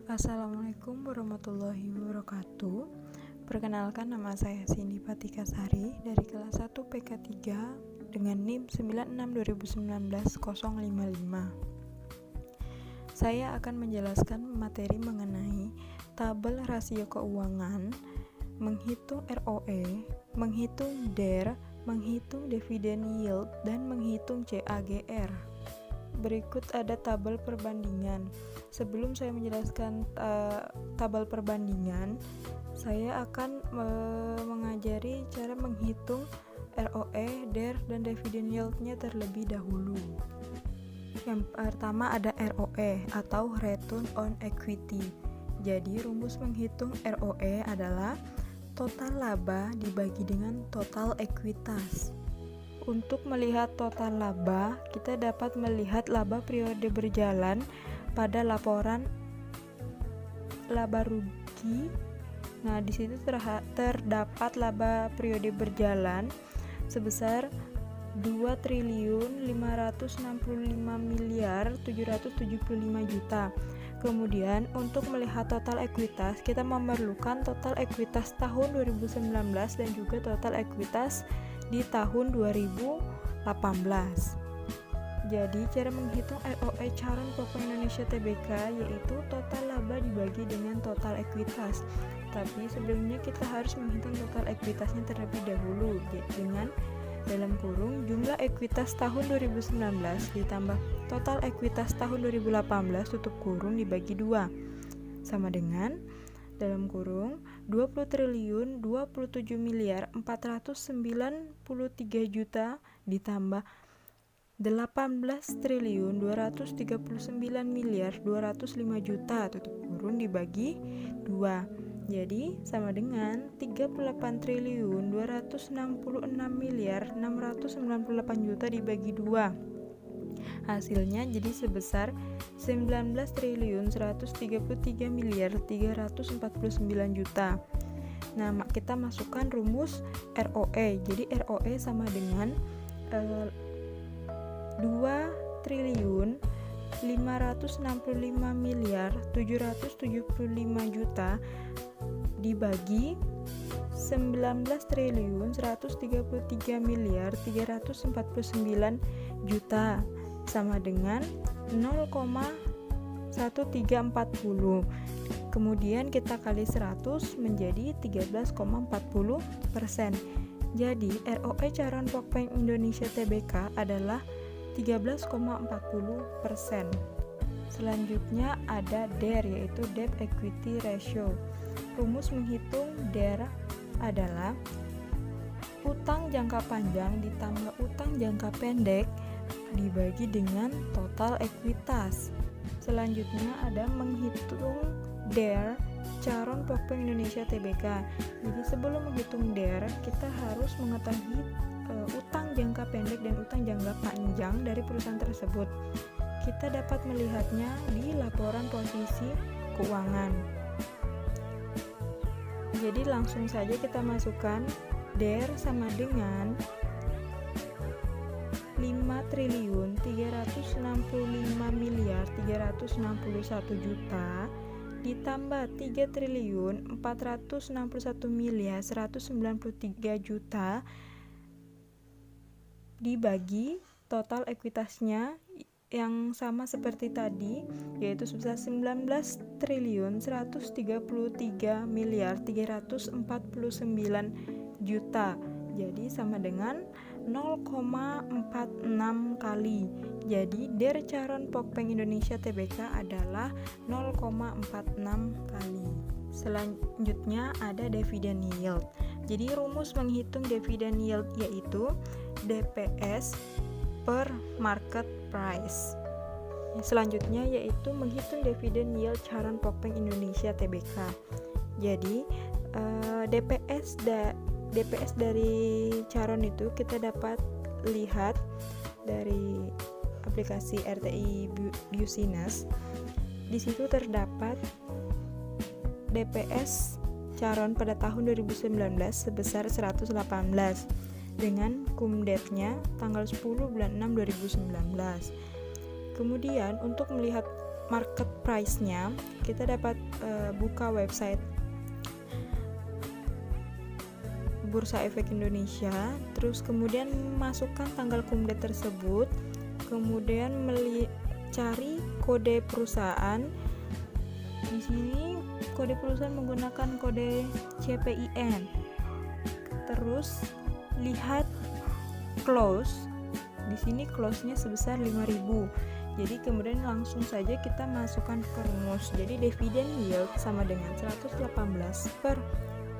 Assalamualaikum warahmatullahi wabarakatuh. Perkenalkan, nama saya Cindy Patika Sari dari kelas 1 PK3 dengan NIM 962019-055. Saya akan menjelaskan materi mengenai tabel rasio keuangan, menghitung ROE, menghitung DER, menghitung dividen yield, dan menghitung CAGR. Berikut ada tabel perbandingan. Sebelum saya menjelaskan tabel perbandingan, saya akan mengajari cara menghitung ROE, DER, dan dividen yield-nya terlebih dahulu. Yang pertama ada ROE atau Return on Equity. Jadi rumus menghitung ROE adalah total laba dibagi dengan total ekuitas. Untuk melihat total laba, kita dapat melihat laba periode berjalan pada laporan laba rugi. Nah, di situ terdapat laba periode berjalan sebesar 2.565.775.000.000. Kemudian untuk melihat total ekuitas, kita memerlukan total ekuitas tahun 2019 dan juga total ekuitas di tahun 2018. Jadi cara menghitung ROE Charon Pokok Indonesia Tbk yaitu total laba dibagi dengan total ekuitas. Tapi sebelumnya kita harus menghitung total ekuitasnya terlebih dahulu dengan dalam kurung jumlah ekuitas tahun 2019 ditambah total ekuitas tahun 2018 tutup kurung dibagi 2 sama dengan dalam kurung 20.027.493.000.000 ditambah 18.239.205.000.000 tutup kurung dibagi 2. Jadi sama dengan 38.266.698.000.000 dibagi 2. Hasilnya jadi sebesar 19.133.349.000.000. Nah, kita masukkan rumus ROE. Jadi ROE sama dengan 2.565.775.000.000 dibagi 19.133.349.000.000 sama dengan 0,1340. Kemudian kita kali 100 menjadi 13,40%. Jadi ROE Charon Pokpen Indonesia Tbk adalah 13,40%. Selanjutnya ada DER yaitu Debt Equity Ratio. Rumus menghitung DER adalah utang jangka panjang ditambah utang jangka pendek dibagi dengan total ekuitas. Selanjutnya ada menghitung DER Charon Pokpen Indonesia Tbk. Jadi sebelum menghitung DER, kita harus mengetahui utang jangka pendek dan utang jangka panjang dari perusahaan tersebut. Kita dapat melihatnya di laporan posisi keuangan. Jadi langsung saja kita masukkan DER sama dengan 5.365.361.000.000 ditambah 3.461.193.000.000 dibagi total ekuitasnya yang sama seperti tadi yaitu sebesar 19.133.349.000.000. Jadi sama dengan 0,46 kali. Jadi DER Charon Pokpen Indonesia Tbk adalah 0,46 kali. Selanjutnya ada dividen yield. Jadi rumus menghitung dividen yield yaitu DPS per market price. Selanjutnya yaitu menghitung dividen yield Charon Pokpen Indonesia Tbk. Jadi DPS dari Charon itu kita dapat lihat dari aplikasi RTI Business. Di situ terdapat DPS Charon pada tahun 2019 sebesar 118 dengan cum date-nya tanggal 10 bulan 6 2019. Kemudian untuk melihat market price-nya, kita dapat buka website Bursa Efek Indonesia, terus kemudian masukkan tanggal kumdet tersebut, kemudian cari kode perusahaan. Di sini kode perusahaan menggunakan kode CPIN. Terus lihat close. Di sini close-nya sebesar 5.000. Jadi kemudian langsung saja kita masukkan ke rumus. Jadi dividen yield sama dengan 118 per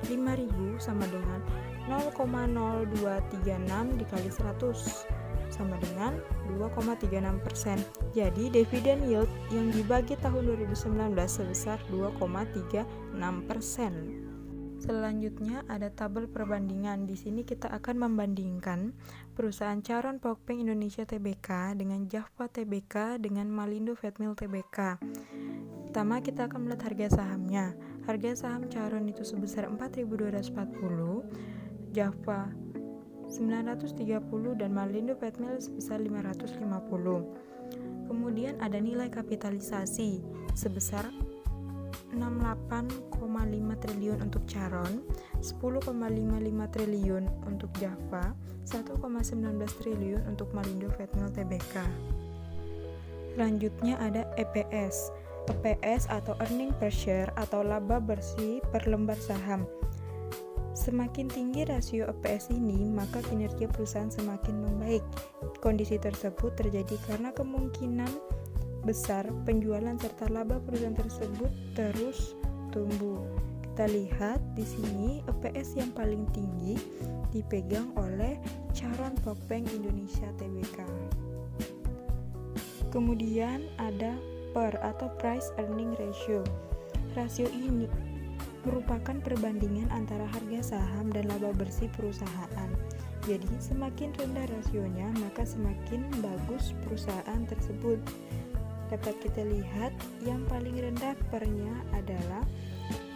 5.000 sama dengan 0,0236 dikali 100 sama dengan 2,36%. Jadi dividen yield yang dibagi tahun 2019 sebesar 2,36%. Selanjutnya ada tabel perbandingan. Di sini kita akan membandingkan perusahaan Charon Pokpeng Indonesia Tbk dengan Java Tbk dengan Malindo Feedmill Tbk. Pertama kita akan melihat harga sahamnya. Harga saham Charon itu sebesar 4.240, Java 930 dan Malindo Feedmill sebesar 550. Kemudian ada nilai kapitalisasi sebesar 68,5 triliun untuk Charon, 10,55 triliun untuk Java, 1,19 triliun untuk Malindo Feedmill Tbk. Selanjutnya ada EPS. EPS atau earning per share atau laba bersih per lembar saham. Semakin tinggi rasio EPS ini, maka kinerja perusahaan semakin membaik. Kondisi tersebut terjadi karena kemungkinan besar penjualan serta laba perusahaan tersebut terus tumbuh. Kita lihat di sini EPS yang paling tinggi dipegang oleh Charon Pokpeng Indonesia Tbk. Kemudian ada PER atau Price Earning Ratio. Rasio ini merupakan perbandingan antara harga saham dan laba bersih perusahaan. Jadi semakin rendah rasionya, maka semakin bagus perusahaan tersebut. Dapat kita lihat yang paling rendah PER-nya adalah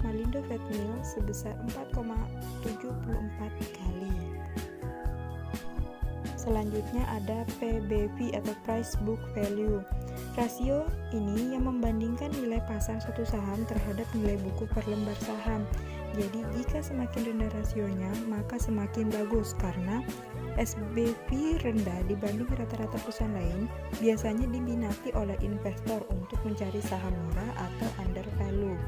Malindo Feedmill sebesar 4,74 kali. Selanjutnya ada PBV atau Price Book Value. Rasio ini yang membandingkan nilai pasar suatu saham terhadap nilai buku per lembar saham. Jadi jika semakin rendah rasionya, maka semakin bagus karena SBV rendah dibanding rata-rata perusahaan lain biasanya diminati oleh investor untuk mencari saham murah atau undervalue.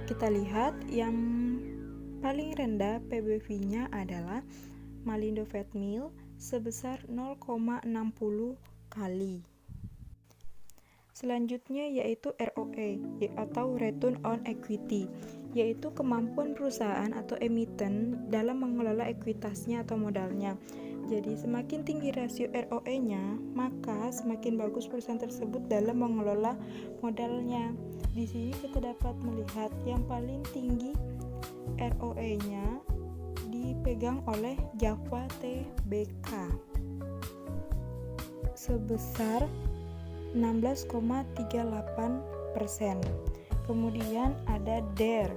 Kita lihat yang paling rendah PBV-nya adalah Malindo Feedmill sebesar 0,60 kali. Selanjutnya yaitu ROE atau Return on Equity, yaitu kemampuan perusahaan atau emiten dalam mengelola ekuitasnya atau modalnya. Jadi semakin tinggi rasio ROE-nya, maka semakin bagus perusahaan tersebut dalam mengelola modalnya. Di sini kita dapat melihat yang paling tinggi ROE-nya dipegang oleh Java Tbk sebesar 16,38%. Kemudian ada DER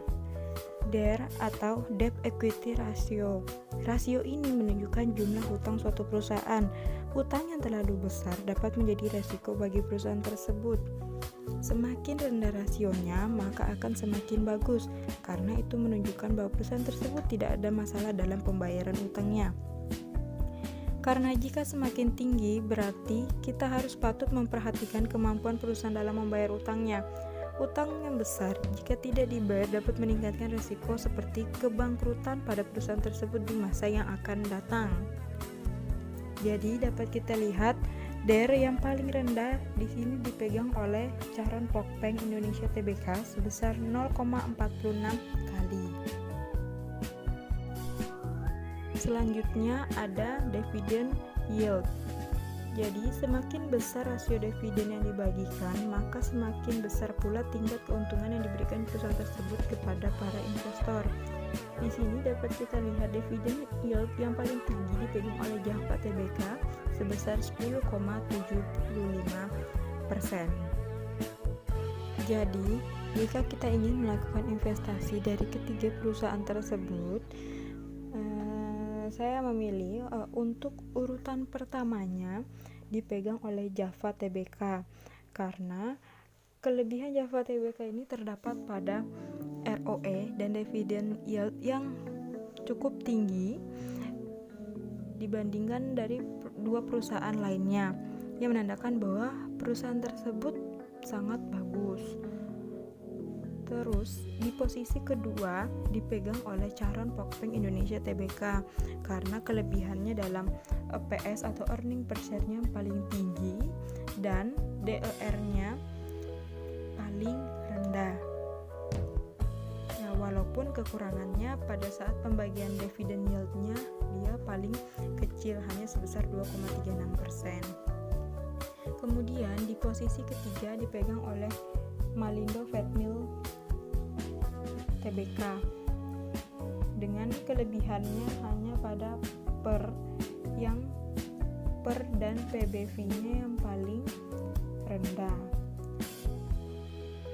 atau Debt Equity Ratio. Rasio ini menunjukkan jumlah hutang suatu perusahaan. Hutang yang terlalu besar dapat menjadi resiko bagi perusahaan tersebut. Semakin rendah rasionya, maka akan semakin bagus, karena itu menunjukkan bahwa perusahaan tersebut tidak ada masalah dalam pembayaran utangnya. Karena jika semakin tinggi, berarti kita harus patut memperhatikan kemampuan perusahaan dalam membayar utangnya. Utang yang besar jika tidak dibayar dapat meningkatkan risiko seperti kebangkrutan pada perusahaan tersebut di masa yang akan datang. Jadi dapat kita lihat DER yang paling rendah di sini dipegang oleh Charon Pokpeng Indonesia Tbk sebesar 0,46 kali. Selanjutnya ada dividend yield. Jadi semakin besar rasio dividen yang dibagikan, maka semakin besar pula tingkat keuntungan yang diberikan perusahaan tersebut kepada para investor. Di sini dapat kita lihat dividen yield yang paling tinggi dipegang oleh Java Tbk sebesar 10,75%. Jadi, jika kita ingin melakukan investasi dari ketiga perusahaan tersebut, saya memilih untuk urutan pertamanya dipegang oleh Java Tbk karena kelebihan Java TBK ini terdapat pada ROE dan dividend yield yang cukup tinggi dibandingkan dari dua perusahaan lainnya, yang menandakan bahwa perusahaan tersebut sangat bagus. Terus di posisi kedua dipegang oleh Charon Pokpeng Indonesia Tbk karena kelebihannya dalam EPS atau earning per share-nya paling tinggi dan DER-nya paling rendah. Nah, walaupun kekurangannya pada saat pembagian dividen yield-nya dia paling kecil, hanya sebesar 2,36%. Kemudian di posisi ketiga dipegang oleh Malindo Feedmill Tbk dengan kelebihannya hanya pada per dan PBV-nya yang paling rendah.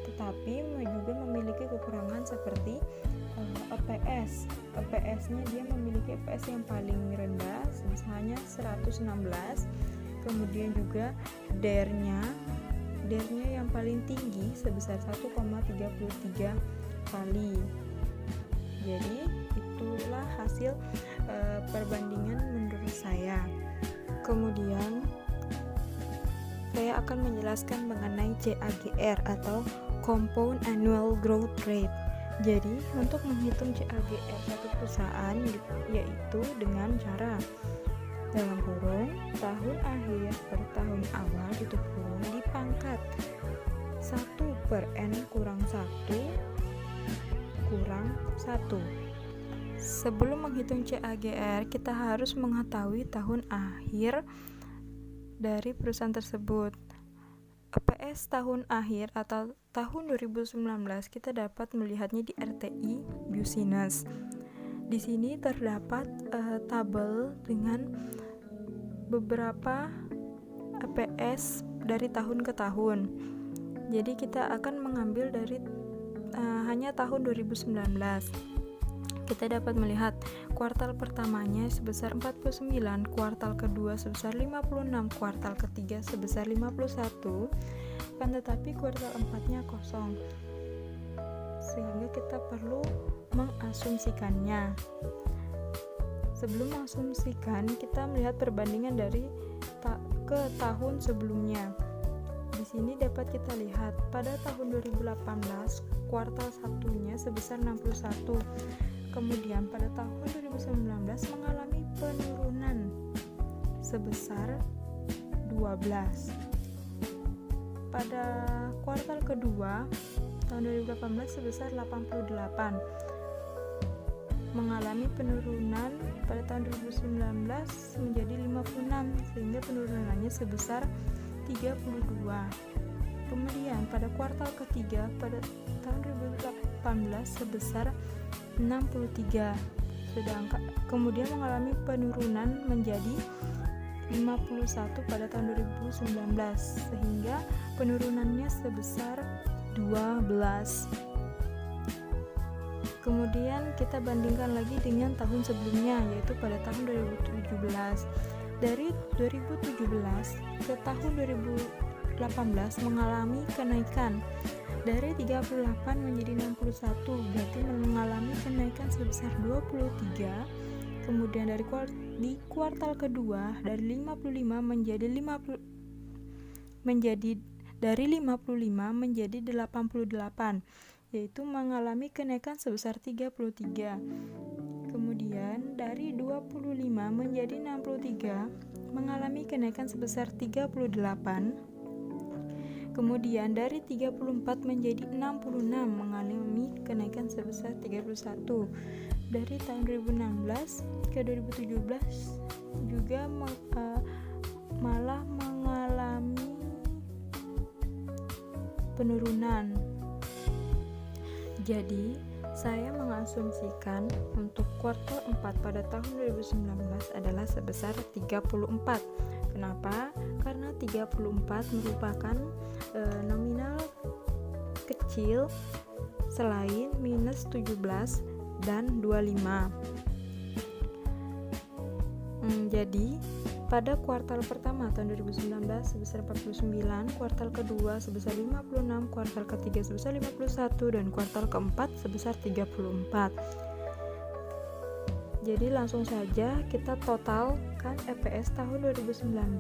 Tetapi juga memiliki kekurangan seperti EPS. EPS-nya dia memiliki EPS yang paling rendah hanya 116. Kemudian juga DER-nya yang paling tinggi sebesar 1,33 kali. Jadi itulah hasil perbandingan menurut saya. Kemudian saya akan menjelaskan mengenai CAGR atau Compound Annual Growth Rate. Jadi untuk menghitung CAGR satu perusahaan yaitu dengan cara dalam kurung tahun akhir per tahun awal tutup kurung dipangkat 1/n kurang 1 kurang 1. Sebelum menghitung CAGR, kita harus mengetahui tahun akhir dari perusahaan tersebut. EPS tahun akhir atau tahun 2019 kita dapat melihatnya di RTI Business. Di sini terdapat tabel dengan beberapa EPS dari tahun ke tahun. Jadi kita akan mengambil dari hanya tahun 2019. Kita dapat melihat kuartal pertamanya sebesar 49, kuartal kedua sebesar 56, kuartal ketiga sebesar 51, kan tetapi kuartal 4-nya kosong. Sehingga kita perlu mengasumsikannya. Sebelum mengasumsikan, kita melihat perbandingan dari ke tahun sebelumnya. Di sini dapat kita lihat pada tahun 2018 kuartal 1-nya sebesar 61. Kemudian pada tahun 2019 mengalami penurunan sebesar 12. Pada kuartal kedua tahun 2018 sebesar 88. Mengalami penurunan pada tahun 2019 menjadi 56 sehingga penurunannya sebesar 32. Kemudian pada kuartal ketiga pada tahun 2018 sebesar 63, sedangkan kemudian mengalami penurunan menjadi 51 pada tahun 2019 sehingga penurunannya sebesar 12. Kemudian kita bandingkan lagi dengan tahun sebelumnya yaitu pada tahun 2017. Dari 2017 ke tahun 2018 mengalami kenaikan dari 38 menjadi 61, berarti mengalami kenaikan sebesar 23. Kemudian di kuartal kedua dari 55 menjadi 55 menjadi 88, yaitu mengalami kenaikan sebesar 33. Kemudian dari 25 menjadi 63 mengalami kenaikan sebesar 38. Kemudian dari 34 menjadi 66 mengalami kenaikan sebesar 31. Dari tahun 2016 ke 2017 juga malah mengalami penurunan. Jadi, saya mengasumsikan untuk kuartal 4 pada tahun 2019 adalah sebesar 34. Kenapa? Karena 34 merupakan nominal kecil selain minus 17 dan 25. Jadi pada kuartal pertama tahun 2019 sebesar 49, kuartal kedua sebesar 56, kuartal ketiga sebesar 51, dan kuartal keempat sebesar 34. Jadi langsung saja kita totalkan EPS tahun 2019,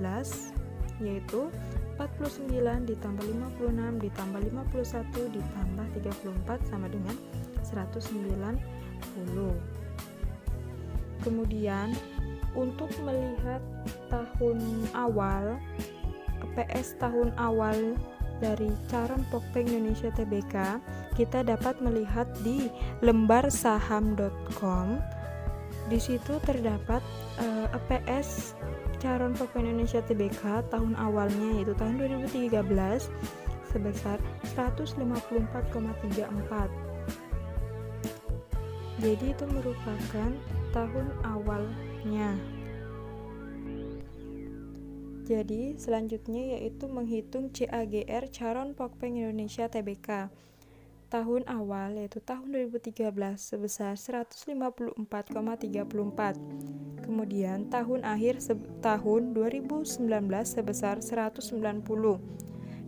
yaitu 49 ditambah 56 ditambah 51 ditambah 34 sama dengan 190. Kemudian untuk melihat tahun awal, EPS tahun awal dari Caron Pokpeng Indonesia Tbk, kita dapat melihat di lembar saham.com. Di situ terdapat EPS Caron Pokpeng Indonesia Tbk tahun awalnya, yaitu tahun 2013 sebesar 154,34. Jadi itu merupakan tahun awalnya. Jadi selanjutnya yaitu menghitung CAGR Caron Pokpeng Indonesia Tbk tahun awal, yaitu tahun 2013 sebesar 154,34. Kemudian tahun akhir tahun 2019 sebesar 190.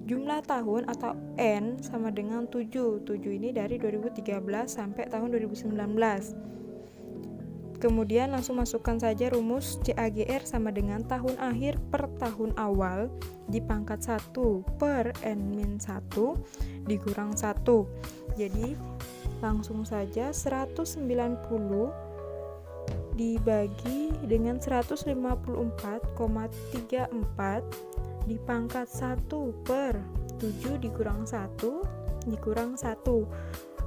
Jumlah tahun atau N sama dengan 7. 7 ini dari 2013 sampai tahun 2019. Kemudian langsung masukkan saja rumus CAGR sama dengan tahun akhir per tahun awal dipangkat 1 per N-1 dikurang 1. Jadi langsung saja 190 dibagi dengan 154,34 dipangkat 1 per 7 dikurang 1 dikurang 1.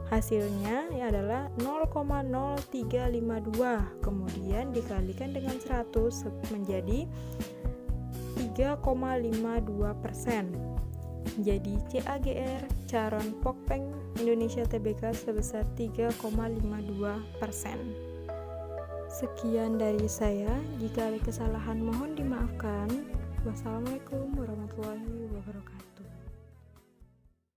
Hasilnya adalah 0,0352, kemudian dikalikan dengan 100 menjadi 3,52%. Jadi CAGR Caron Pokpeng Indonesia Tbk sebesar 3,52%. Sekian dari saya, jika ada kesalahan mohon dimaafkan. Wassalamualaikum warahmatullahi wabarakatuh.